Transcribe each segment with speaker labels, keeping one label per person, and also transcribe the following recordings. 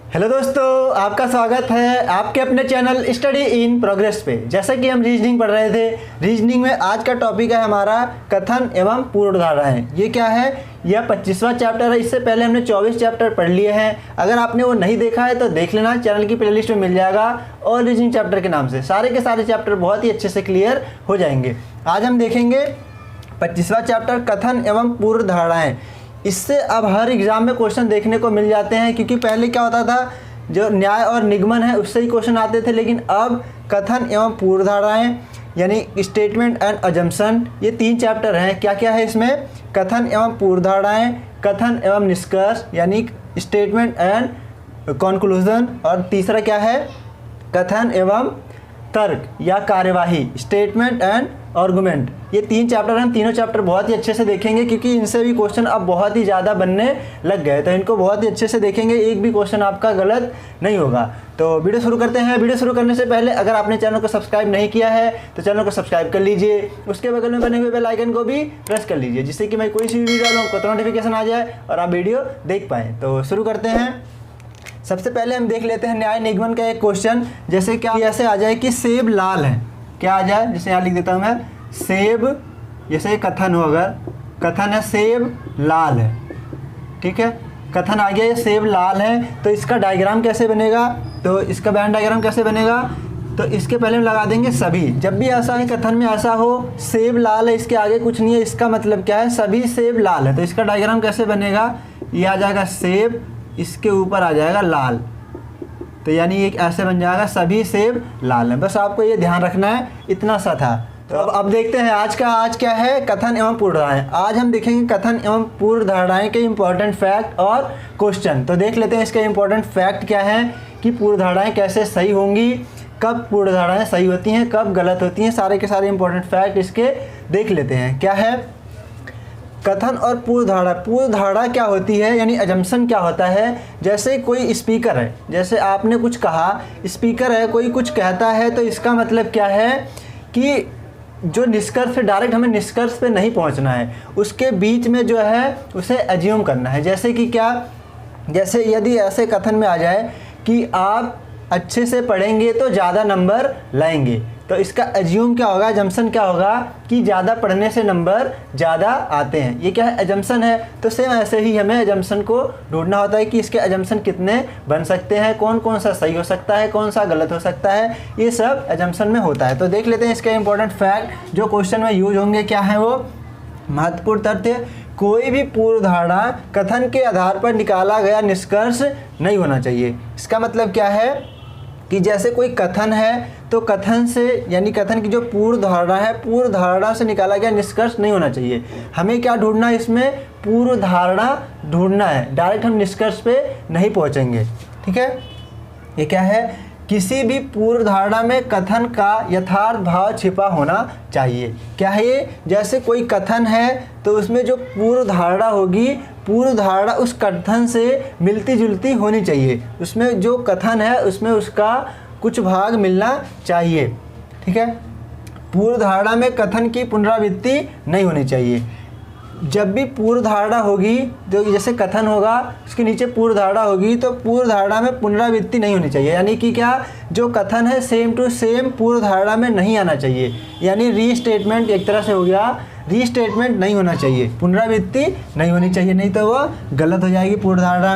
Speaker 1: Hello दोस्तों, आपका स्वागत है आपके अपने चैनल स्टडी इन प्रोग्रेस पे। जैसा कि हम रीजनिंग पढ़ रहे थे, रीजनिंग में आज का टॉपिक है हमारा कथन एवं पूर्ण धारणाएं। ये क्या है? यह 25वां चैप्टर है। इससे पहले हमने 24 चैप्टर पढ़ लिए हैं। अगर आपने वो नहीं देखा है तो देख लेना, चैनल की प्लेलिस्ट में मिल जाएगा और रीजनिंग चैप्टर के नाम से सारे के सारे चैप्टर बहुत ही अच्छे से क्लियर हो जाएंगे। आज हम देखेंगे 25वां चैप्टर कथन एवं पूर्ण धारणाएं। इससे अब हर एग्जाम में क्वेश्चन देखने को मिल जाते हैं, क्योंकि पहले क्या होता था, जो न्याय और निगमन है उससे ही क्वेश्चन आते थे, लेकिन अब कथन एवं पूर्ण धारणाएं यानी स्टेटमेंट एंड अजम्पशन, ये 3 चैप्टर हैं। क्या क्या है इसमें? कथन एवं पूर्ण धारणाएं, कथन एवं निष्कर्ष यानी स्टेटमेंट एंड कंक्लूजन, और तीसरा क्या है? कथन एवं तर्क या कार्यवाही, स्टेटमेंट एंड आर्गुमेंट। ये 3 चैप्टर हम तीनों चैप्टर बहुत ही अच्छे से देखेंगे, क्योंकि इनसे भी क्वेश्चन अब बहुत ही ज़्यादा बनने लग गए, तो इनको बहुत ही अच्छे से देखेंगे। एक भी क्वेश्चन आपका गलत नहीं होगा। तो वीडियो शुरू करते हैं। वीडियो शुरू करने से पहले अगर आपने चैनल को सब्सक्राइब नहीं किया है तो चैनल को सब्सक्राइब कर लीजिए, उसके बगल में बने हुए बेल आइकन को भी प्रेस कर लीजिए, जिससे कि मैं कोई सी वीडियो डालूँ आपको तो नोटिफिकेशन आ जाए और आप वीडियो देख पाएँ। तो शुरू करते हैं। सबसे पहले हम देख लेते हैं न्याय निगमन का एक क्वेश्चन। जैसे क्या ऐसे आ जाए कि सेब लाल है, क्या आ जाए? जैसे यहाँ लिख देता हूँ मैं, सेब, जैसे कथन हो, अगर कथन है सेब लाल है, ठीक है, कथन आ गया ये सेब लाल है, तो इसका डायग्राम कैसे बनेगा? तो इसका बैन डायग्राम कैसे बनेगा? तो इसके पहले हम लगा देंगे सभी। जब भी ऐसा है कथन में ऐसा हो, सेब लाल है, इसके आगे कुछ नहीं है, इसका मतलब क्या है? सभी सेब लाल है। तो इसका डायग्राम कैसे बनेगा? ये आ जाएगा सेब, इसके ऊपर आ जाएगा लाल, तो यानी एक ऐसे बन जाएगा सभी सेब लाल है। बस आपको ये ध्यान रखना है, इतना सा था। तो अब देखते हैं आज क्या है? कथन एवं पूर्ण धारणाएं। आज हम देखेंगे कथन एवं पूर्ण धारणाएं के इंपॉर्टेंट फैक्ट और क्वेश्चन। तो देख लेते हैं इसके इंपॉर्टेंट फैक्ट क्या है कि पूर्ण धारणाएं कैसे सही होंगी, कब पूर्ण धारणाएं सही होती हैं, कब गलत होती हैं, सारे के सारे इंपॉर्टेंट फैक्ट इसके देख लेते हैं। क्या है कथन और पूर्ण धारणा? पूर्ण धारणा क्या होती है यानी अजम्पशन क्या होता है? जैसे कोई स्पीकर है, जैसे आपने कुछ कहा, स्पीकर है, कोई कुछ कहता है, तो इसका मतलब क्या है कि जो निष्कर्ष पे डायरेक्ट हमें निष्कर्ष पे नहीं पहुंचना है, उसके बीच में जो है उसे अज्यूम करना है। जैसे कि क्या? जैसे यदि ऐसे कथन में आ जाए कि आप अच्छे से पढ़ेंगे तो ज़्यादा नंबर लाएंगे, तो इसका अज्यूम क्या होगा, अजम्पशन क्या होगा कि ज़्यादा पढ़ने से नंबर ज़्यादा आते हैं। ये क्या है? अजम्पशन है। तो सेम ऐसे ही हमें अजम्पशन को ढूंढना होता है कि इसके अजम्पशन कितने बन सकते हैं, कौन कौन सा सही हो सकता है, कौन सा गलत हो सकता है, ये सब अजम्पशन में होता है। तो देख लेते हैं इसके इंपॉर्टेंट फैक्ट जो क्वेश्चन में यूज होंगे। क्या है वो? महत्वपूर्ण तथ्य, कोई भी पूर्व धारणा कथन के आधार पर निकाला गया निष्कर्ष नहीं होना चाहिए। इसका मतलब क्या है कि जैसे कोई कथन है तो कथन से यानी कथन की जो पूर्व धारणा है, पूर्व धारणा से निकाला गया निष्कर्ष नहीं होना चाहिए। हमें क्या ढूंढना है इसमें? पूर्व धारणा ढूंढना है, डायरेक्ट हम निष्कर्ष पे नहीं पहुंचेंगे, ठीक है। ये क्या है? किसी भी पूर्व धारणा में कथन का यथार्थ भाव छिपा होना चाहिए। क्या है ये? जैसे कोई कथन है तो उसमें जो पूर्व धारणा होगी, पूर्व धारणा उस कथन से मिलती जुलती होनी चाहिए। उसमें जो कथन है उसमें उसका कुछ भाग मिलना चाहिए, ठीक है। पूर्व धारणा में कथन की पुनरावृत्ति नहीं होनी चाहिए। जब भी पूर्व धारणा होगी, तो जैसे कथन होगा उसके नीचे पूर्व धारणा होगी, तो पूर्व धारणा में पुनरावृत्ति नहीं होनी चाहिए। यानी कि क्या? जो कथन है सेम टू सेम पूर्व धारणा में नहीं आना चाहिए, यानी रीस्टेटमेंट एक तरह से हो गया, रीस्टेटमेंट नहीं होना चाहिए, पुनरावृत्ति नहीं होनी चाहिए, नहीं तो वो गलत हो जाएगी पूर्व धारणा।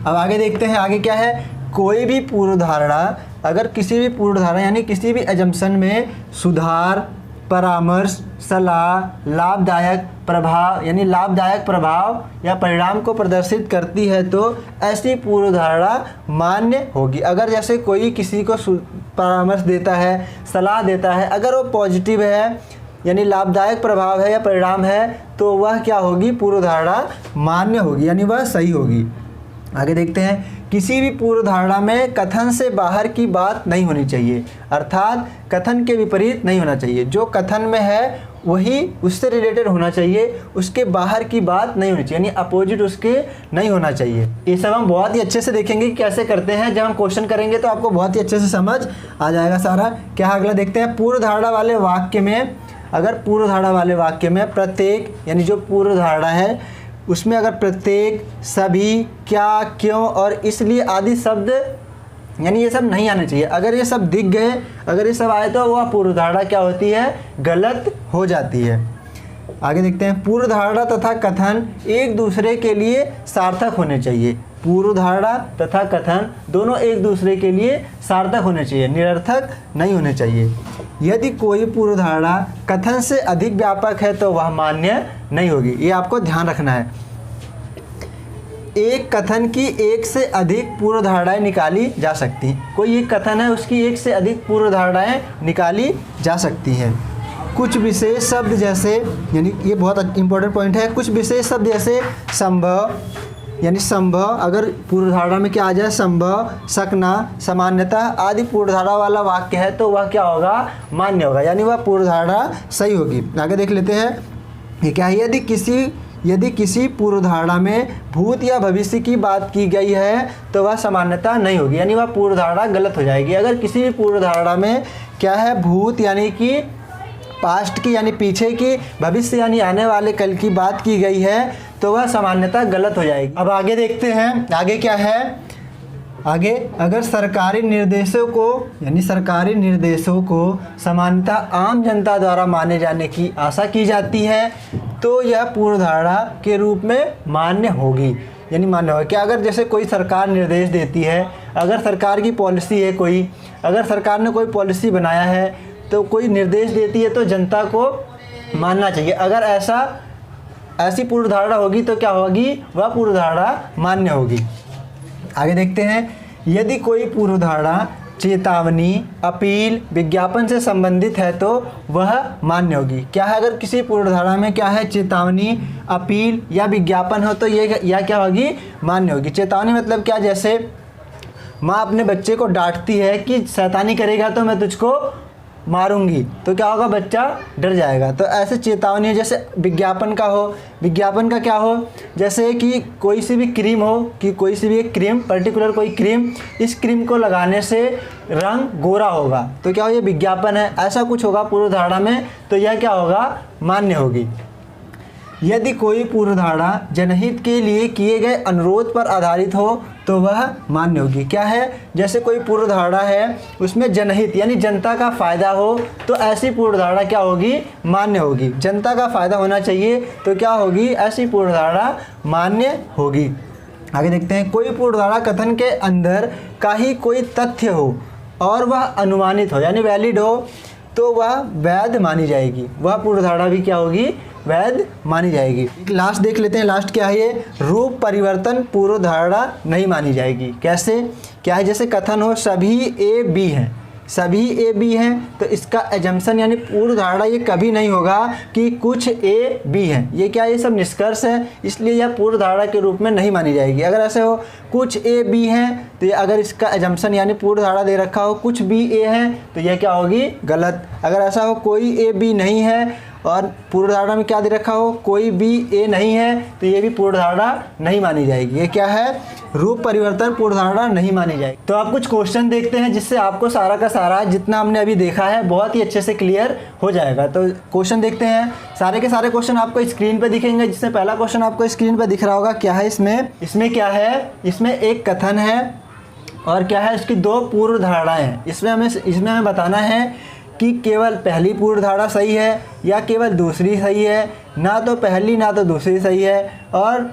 Speaker 1: अब आगे देखते हैं, आगे क्या है? कोई भी पूर्व धारणा, अगर किसी भी पूर्व धारणा यानी किसी भी अजम्पशन में सुधार, परामर्श, सलाह, लाभदायक प्रभाव यानी लाभदायक प्रभाव या परिणाम को प्रदर्शित करती है, तो ऐसी पूर्व धारणा मान्य होगी। अगर जैसे कोई किसी को परामर्श देता है, सलाह देता है, अगर वो पॉजिटिव है यानी लाभदायक प्रभाव है या परिणाम है, तो वह क्या होगी? पूर्व धारणा मान्य होगी, यानी वह सही होगी। आगे देखते हैं, किसी भी पूर्व धारणा में कथन से बाहर की बात नहीं होनी चाहिए, अर्थात कथन के विपरीत नहीं होना चाहिए। जो कथन में है वही उससे रिलेटेड होना चाहिए, उसके बाहर की बात नहीं होनी चाहिए, यानी अपोजिट उसके नहीं होना चाहिए। ये सब हम बहुत ही अच्छे से देखेंगे कि कैसे करते हैं। जब हम क्वेश्चन करेंगे तो आपको बहुत ही अच्छे से समझ आ जाएगा सारा। क्या अगला देखते हैं? पूर्व धारणा वाले वाक्य में, अगर पूर्व धारणा वाले वाक्य में प्रत्येक यानी जो पूर्व धारणा है उसमें अगर प्रत्येक, सभी, क्या, क्यों और इसलिए आदि शब्द यानी ये सब नहीं आने चाहिए। अगर ये सब दिख गए, अगर ये सब आए तो वह पूर्व धारणा क्या होती है, गलत हो जाती है। आगे देखते हैं, पूर्व धारणा तथा कथन एक दूसरे के लिए सार्थक होने चाहिए। पूर्व धारणा तथा कथन दोनों एक दूसरे के लिए सार्थक होने चाहिए, निरर्थक नहीं होने चाहिए। यदि कोई पूर्व धारणा कथन से अधिक व्यापक है तो वह मान्य नहीं होगी। ये आपको ध्यान रखना है। एक कथन की एक से अधिक पूर्व धारणाएं निकाली जा सकती हैं। कोई एक कथन है, उसकी एक से अधिक पूर्व धारणाएं निकाली जा सकती हैं। कुछ विशेष शब्द जैसे, यानी ये बहुत इंपॉर्टेंट पॉइंट है, कुछ विशेष शब्द जैसे संभव, यानी संभव अगर पूर्व धारणा में क्या आ जाए, संभव, सकना, सामान्यतः आदि पूर्व धारणा वाला वाक्य है तो वह क्या होगा, मान्य होगा, यानी वह पूर्व धारणा सही होगी। आगे देख लेते हैं, ये क्या है, यदि किसी पूर्व धारणा में भूत या भविष्य की बात की गई है तो वह सामान्यता नहीं होगी, यानी वह पूर्व धारणा गलत हो जाएगी। अगर किसी भी पूर्व धारणा में क्या है, भूत यानी कि पास्ट की यानी पीछे की, भविष्य यानी आने वाले कल की बात की गई है तो वह सामान्यता गलत हो जाएगी। अब आगे देखते हैं, आगे क्या है, आगे अगर सरकारी निर्देशों को सामान्यतः आम जनता द्वारा माने जाने की आशा की जाती है तो यह पूर्व धारणा के रूप में मान्य होगी, यानी मान्य होगा। क्या अगर जैसे कोई सरकार निर्देश देती है, अगर सरकार की पॉलिसी है कोई, अगर सरकार ने कोई पॉलिसी बनाया है तो कोई निर्देश देती है तो जनता को मानना चाहिए। अगर ऐसी पूर्व धारणा होगी तो क्या होगी, वह पूर्व धारणा मान्य होगी। आगे देखते हैं, यदि कोई पूर्व धारणा चेतावनी, अपील, विज्ञापन से संबंधित है तो वह मान्य होगी। क्या है, अगर किसी पूर्व धारणा में क्या है, चेतावनी, अपील या विज्ञापन हो तो ये या क्या होगी, मान्य होगी। चेतावनी मतलब क्या, जैसे माँ अपने बच्चे को डांटती है कि शैतानी करेगा तो मैं तुझको मारूंगी, तो क्या होगा, बच्चा डर जाएगा। तो ऐसे चेतावनी है। जैसे विज्ञापन का हो, विज्ञापन का क्या हो, जैसे कि कोई सी भी क्रीम हो, कि कोई सी भी एक क्रीम, पर्टिकुलर कोई क्रीम, इस क्रीम को लगाने से रंग गोरा होगा तो क्या हो, ये विज्ञापन है। ऐसा कुछ होगा पूर्व धारणा में तो यह क्या होगा, मान्य होगी। यदि कोई पूर्व धारणा जनहित के लिए किए गए अनुरोध पर आधारित हो तो वह मान्य होगी। क्या है, जैसे कोई पूर्व धारणा है उसमें जनहित यानी जनता का फ़ायदा हो तो ऐसी पूर्व धारणा क्या होगी, मान्य होगी। जनता का फ़ायदा होना चाहिए तो क्या होगी, ऐसी पूर्व धारणा मान्य होगी। आगे देखते हैं, कोई पूर्व धारणा कथन के अंदर का ही कोई तथ्य हो और वह अनुमानित हो यानी वैलिड हो तो वह वैध मानी जाएगी। वह पूर्व धारणा भी क्या होगी, वैध मानी जाएगी। लास्ट देख लेते हैं, लास्ट क्या है, ये रूप परिवर्तन पूर्व धारणा नहीं मानी जाएगी। कैसे, क्या है, जैसे कथन हो सभी ए बी हैं, सभी ए बी हैं तो इसका एजम्पशन यानी पूर्व धारणा ये कभी नहीं होगा कि कुछ ए बी हैं। ये क्या, ये सब निष्कर्ष है, इसलिए यह पूर्व धारणा के रूप में नहीं मानी जाएगी। अगर ऐसे हो कुछ ए बी हैं तो ये अगर इसका एजम्पशन यानी पूर्व धारणा दे रखा हो कुछ बी ए हैं तो यह क्या होगी, गलत। अगर ऐसा हो कोई ए बी नहीं है और पूर्व धारणा में क्या दे रखा हो, कोई बी ए नहीं है तो ये भी पूर्व धारणा नहीं मानी जाएगी। ये क्या है, रूप परिवर्तन पूर्व धारणा नहीं मानी जाएगी। तो आप कुछ क्वेश्चन देखते हैं जिससे आपको सारा का सारा जितना हमने अभी देखा है बहुत ही अच्छे से क्लियर हो जाएगा। तो क्वेश्चन देखते हैं, सारे के सारे क्वेश्चन आपको स्क्रीन पे दिखेंगे। जिससे पहला क्वेश्चन आपको स्क्रीन पे दिख रहा होगा, क्या है इसमें क्या है, इसमें एक कथन है और क्या है, इसकी दो पूर्व धारणाएं हैं। इसमें हमें बताना है कि केवल पहली पूर्व धारणा सही है या केवल दूसरी सही है, ना तो पहली ना तो दूसरी सही है, और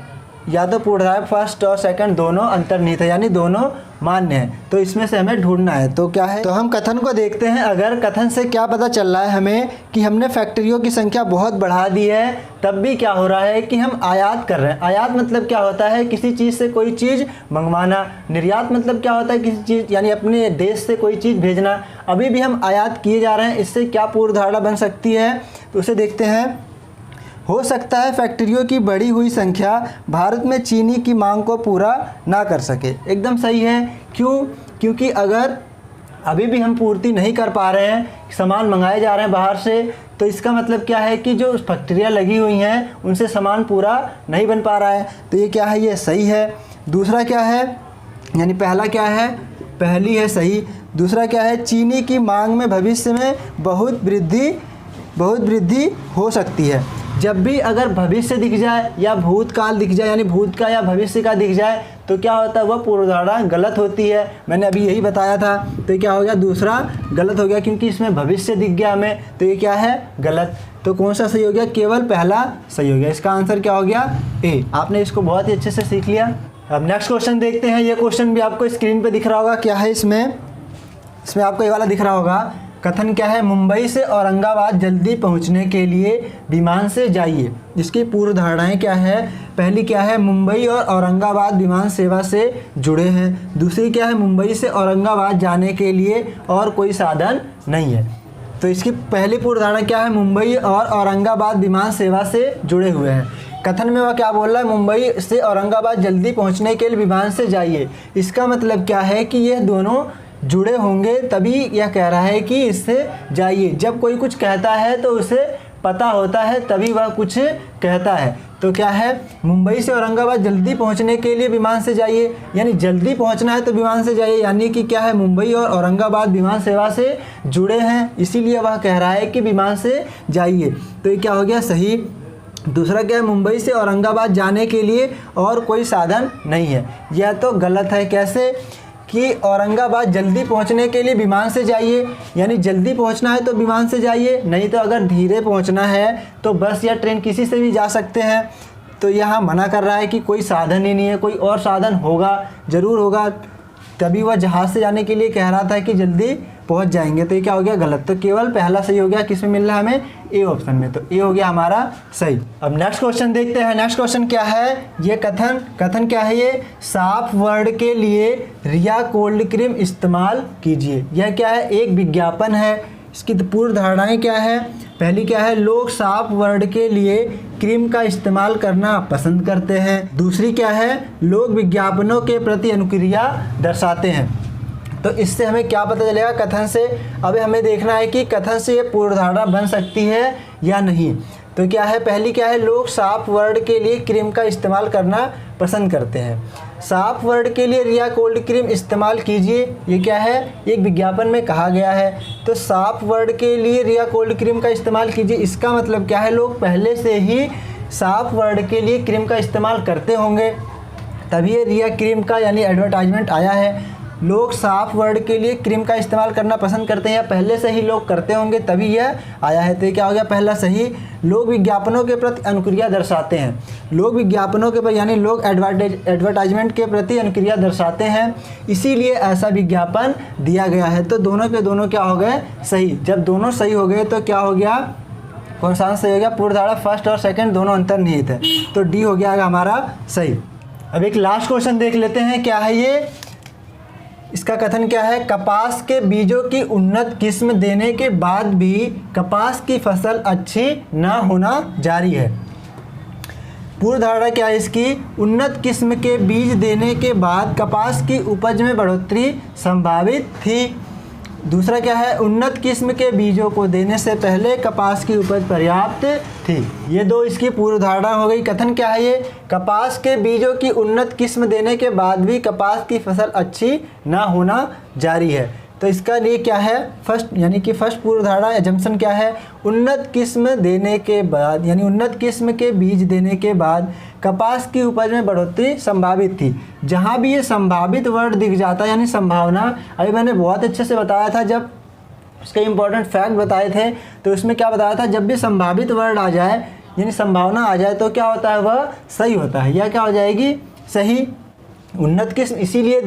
Speaker 1: या तो पूर्व धारणा फर्स्ट और सेकंड दोनों अंतर्निहित है यानी दोनों मान्य है। तो इसमें से हमें ढूंढना है। तो क्या है, तो हम कथन को देखते हैं। अगर कथन से क्या पता चल रहा है हमें कि हमने फैक्ट्रियों की संख्या बहुत बढ़ा दी है, तब भी क्या हो रहा है कि हम आयात कर रहे हैं। आयात मतलब क्या होता है, किसी चीज़ से कोई चीज़ मंगवाना। निर्यात मतलब क्या होता है, किसी चीज़ यानी अपने देश से कोई चीज़ भेजना। अभी भी हम आयात किए जा रहे हैं, इससे क्या पूर्व धारणा बन सकती है, तो उसे देखते हैं। हो सकता है फैक्ट्रियों की बढ़ी हुई संख्या भारत में चीनी की मांग को पूरा ना कर सके। एकदम सही है। क्यों, क्योंकि अगर अभी भी हम पूर्ति नहीं कर पा रहे हैं, सामान मंगाए जा रहे हैं बाहर से, तो इसका मतलब क्या है कि जो फैक्ट्रियाँ लगी हुई हैं उनसे सामान पूरा नहीं बन पा रहा है। तो ये क्या है, ये सही है। दूसरा क्या है, यानी पहला क्या है, पहली है सही। दूसरा क्या है, चीनी की मांग में भविष्य में बहुत वृद्धि हो सकती है। जब भी अगर भविष्य दिख जाए या भूतकाल दिख जाए, यानी भूतकाल या भविष्य का दिख जाए, तो क्या होता है, वह पूर्वधारणा गलत होती है। मैंने अभी यही बताया था। तो ये क्या हो गया, दूसरा गलत हो गया, क्योंकि इसमें भविष्य दिख गया हमें, तो ये क्या है, गलत। तो कौन सा सही हो गया, केवल पहला सही हो गया। इसका आंसर क्या हो गया, ए। आपने इसको बहुत ही अच्छे से सीख लिया। अब नेक्स्ट क्वेश्चन देखते हैं। ये क्वेश्चन भी आपको स्क्रीन पे दिख रहा होगा। क्या है इसमें आपको ये वाला दिख रहा होगा। कथन क्या है, मुंबई से औरंगाबाद जल्दी पहुंचने के लिए विमान से जाइए। इसकी पूर्व धारणाएं क्या है। पहली क्या है, मुंबई और औरंगाबाद विमान सेवा से जुड़े हैं। दूसरी क्या है, मुंबई से औरंगाबाद जाने के लिए और कोई साधन नहीं है। तो इसकी पहली पूर्व धारणा क्या है, मुंबई और औरंगाबाद विमान सेवा से जुड़े हुए हैं। कथन में वह क्या बोल रहा है, मुंबई से औरंगाबाद जल्दी पहुंचने के लिए विमान से जाइए। इसका मतलब क्या है कि ये दोनों जुड़े होंगे, तभी यह कह रहा है कि इससे जाइए। जब कोई कुछ कहता है तो उसे पता होता है, तभी वह कुछ कहता है। तो क्या है, मुंबई से औरंगाबाद जल्दी पहुंचने के लिए विमान से जाइए, यानी जल्दी पहुंचना है तो विमान से जाइए, यानी कि क्या है, मुंबई और औरंगाबाद विमान सेवा से जुड़े हैं, इसीलिए वह कह रहा है कि विमान से जाइए। तो ये क्या हो गया, सही। दूसरा क्या है, मुंबई से औरंगाबाद जाने के लिए और कोई साधन नहीं है, यह तो गलत है। कैसे कि औरंगाबाद जल्दी पहुंचने के लिए विमान से जाइए, यानी जल्दी पहुंचना है तो विमान से जाइए, नहीं तो अगर धीरे पहुंचना है तो बस या ट्रेन किसी से भी जा सकते हैं। तो यहाँ मना कर रहा है कि कोई साधन ही नहीं है, कोई और साधन होगा, ज़रूर होगा, तभी वह जहाज़ से जाने के लिए कह रहा था कि जल्दी पहुंच जाएंगे। तो ये क्या हो गया, गलत। तो केवल पहला सही हो गया। किस में मिल रहा है हमें, ए ऑप्शन में। तो ए हो गया हमारा सही। अब नेक्स्ट क्वेश्चन देखते हैं। नेक्स्ट क्वेश्चन क्या है, ये कथन क्या है, ये साफ वर्ड के लिए रिया कोल्ड क्रीम इस्तेमाल कीजिए। यह क्या है, एक विज्ञापन है। इसकी पूर्व धारणाएं क्या है। पहली क्या है, लोग साफ वर्ड के लिए क्रीम का इस्तेमाल करना पसंद करते हैं। दूसरी क्या है, लोग विज्ञापनों के प्रति अनुक्रिया दर्शाते हैं। तो इससे हमें क्या पता चलेगा, कथन से। अब हमें देखना है कि कथन से ये पूर्व धारणा बन सकती है या नहीं। तो क्या है, पहली क्या है, लोग साफ वर्ड के लिए क्रीम का इस्तेमाल करना पसंद करते हैं। साफ वर्ड के लिए रिया कोल्ड क्रीम इस्तेमाल कीजिए, ये क्या है, एक विज्ञापन में कहा गया है। तो साफ वर्ड के लिए रिया कोल्ड क्रीम का इस्तेमाल कीजिए, इसका मतलब क्या है, लोग पहले से ही साफ वर्ड के लिए क्रीम का इस्तेमाल करते होंगे, तभी ये रिया क्रीम का यानी एडवर्टाइजमेंट आया है। लोग साफ वर्ड के लिए क्रीम का इस्तेमाल करना पसंद करते हैं, या पहले से ही लोग करते होंगे तभी यह आया है। तो ये क्या हो गया, पहला सही। लोग विज्ञापनों के प्रति अनुक्रिया दर्शाते हैं। लोग विज्ञापनों के प्रति यानी लोग एडवर्टाइजमेंट के प्रति अनुक्रिया दर्शाते हैं, इसीलिए ऐसा विज्ञापन दिया गया है। तो दोनों के दोनों क्या हो गए, सही। जब दोनों सही हो गए तो क्या हो गया, कौन सा सही हो गया, पूर्व धारणा फर्स्ट और सेकंड दोनों अंतर्निहित है, तो डी हो गया हमारा सही। अब एक लास्ट क्वेश्चन देख लेते हैं। क्या है ये, इसका कथन क्या है, कपास के बीजों की उन्नत किस्म देने के बाद भी कपास की फसल अच्छी न होना जारी है। पूर्व धारणा क्या है इसकी, उन्नत किस्म के बीज देने के बाद कपास की उपज में बढ़ोतरी संभावित थी। दूसरा क्या है, उन्नत किस्म के बीजों को देने से पहले कपास की उपज पर्याप्त थी। ये दो इसकी पूर्व धारणा हो गई। कथन क्या है ये, कपास के बीजों की उन्नत किस्म देने के बाद भी कपास की फसल अच्छी ना होना जारी है। तो इसका लिए क्या है, फर्स्ट यानी कि फर्स्ट पूर्व धारणा एजम्पशन क्या है, उन्नत किस्म देने के बाद यानी उन्नत किस्म के बीज देने के बाद कपास की उपज में बढ़ोतरी संभावित थी। जहाँ भी ये संभावित वर्ड दिख जाता है यानी संभावना, अभी मैंने बहुत अच्छे से बताया था जब उसके इंपॉर्टेंट फैक्ट बताए थे, तो उसमें क्या बताया था, जब भी संभावित वर्ड आ जाए यानी संभावना आ जाए तो क्या होता है, वह सही होता है। यह क्या हो जाएगी, सही। उन्नत किस्म इसीलिए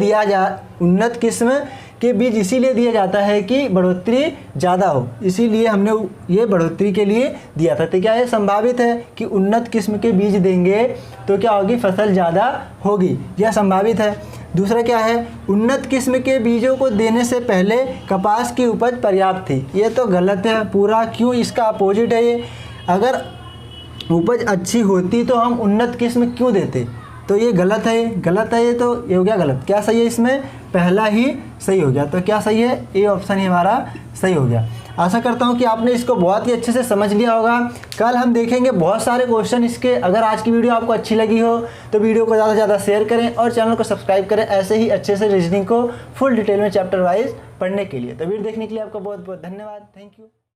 Speaker 1: उन्नत किस्म के बीज इसीलिए दिया जाता है कि बढ़ोतरी ज़्यादा हो, इसीलिए हमने ये बढ़ोतरी के लिए दिया था। तो क्या ये संभावित है कि उन्नत किस्म के बीज देंगे तो क्या होगी, फसल ज़्यादा होगी, यह संभावित है। दूसरा क्या है, उन्नत किस्म के बीजों को देने से पहले कपास की उपज पर्याप्त थी, ये तो गलत है पूरा। क्यों, इसका अपोजिट है ये। अगर उपज अच्छी होती तो हम उन्नत किस्म क्यों देते, तो ये गलत है, गलत है ये, तो ये हो गया गलत। क्या सही है इसमें, पहला ही सही हो गया। तो क्या सही है, ए ऑप्शन ही हमारा सही हो गया। आशा करता हूँ कि आपने इसको बहुत ही अच्छे से समझ लिया होगा। कल हम देखेंगे बहुत सारे क्वेश्चन इसके। अगर आज की वीडियो आपको अच्छी लगी हो तो वीडियो को ज़्यादा से ज़्यादा शेयर करें और चैनल को सब्सक्राइब करें ऐसे ही अच्छे से रीजनिंग को फुल डिटेल में चैप्टर वाइज पढ़ने के लिए। तो वीडियो देखने के लिए आपका बहुत बहुत धन्यवाद। Thank you.